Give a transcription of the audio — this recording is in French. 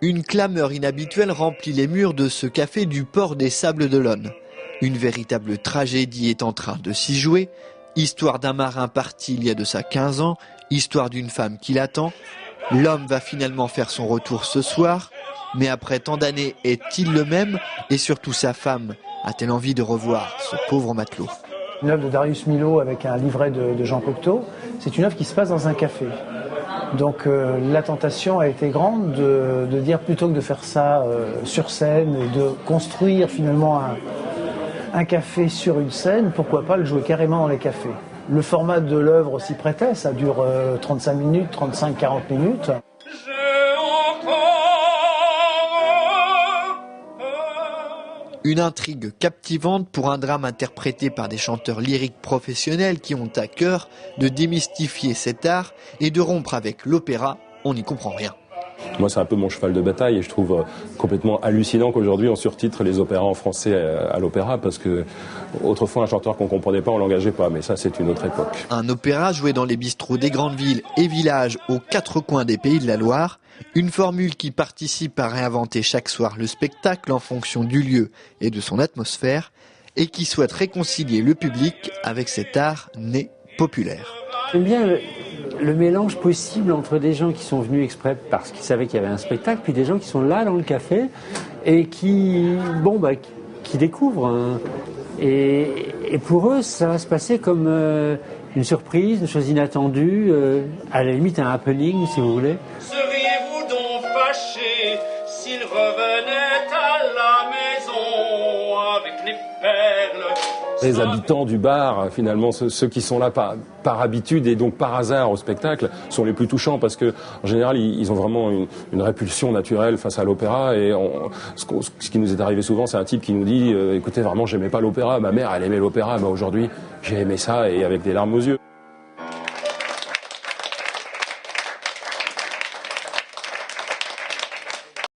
Une clameur inhabituelle remplit les murs de ce café du port des Sables-d'Olonne. Une véritable tragédie est en train de s'y jouer. Histoire d'un marin parti il y a de ça 15 ans, histoire d'une femme qui l'attend. L'homme va finalement faire son retour ce soir, mais après tant d'années, est-il le même? Et surtout sa femme, a-t-elle envie de revoir ce pauvre matelot? Une œuvre de Darius Milhaud avec un livret de Jean Cocteau, c'est une œuvre qui se passe dans un café. Donc la tentation a été grande de dire plutôt que de faire ça sur scène et de construire finalement un café sur une scène, pourquoi pas le jouer carrément dans les cafés. Le format de l'œuvre s'y prêtait, ça dure 35 minutes, 35-40 minutes. Une intrigue captivante pour un drame interprété par des chanteurs lyriques professionnels qui ont à cœur de démystifier cet art et de rompre avec l'opéra. On n'y comprend rien. Moi, c'est un peu mon cheval de bataille et je trouve complètement hallucinant qu'aujourd'hui on surtitre les opéras en français à l'opéra parce que autrefois un chanteur qu'on comprenait pas, on l'engageait pas, mais ça c'est une autre époque. Un opéra joué dans les bistrots des grandes villes et villages aux quatre coins des Pays de la Loire, une formule qui participe à réinventer chaque soir le spectacle en fonction du lieu et de son atmosphère et qui souhaite réconcilier le public avec cet art né populaire. J'aime bien le mélange possible entre des gens qui sont venus exprès parce qu'ils savaient qu'il y avait un spectacle, puis des gens qui sont là dans le café et qui découvrent. Hein. Et pour eux, ça va se passer comme une surprise, une chose inattendue, à la limite un happening, si vous voulez. Seriez-vous donc fâché s'il revenait à la maison avec les perles? Les habitants du bar, finalement, ceux qui sont là par habitude et donc par hasard au spectacle, sont les plus touchants parce que, en général, ils ont vraiment une répulsion naturelle face à l'opéra. Et ce qui nous est arrivé souvent, c'est un type qui nous dit écoutez, vraiment, j'aimais pas l'opéra. Ma mère, elle aimait l'opéra. Aujourd'hui, j'ai aimé ça et avec des larmes aux yeux.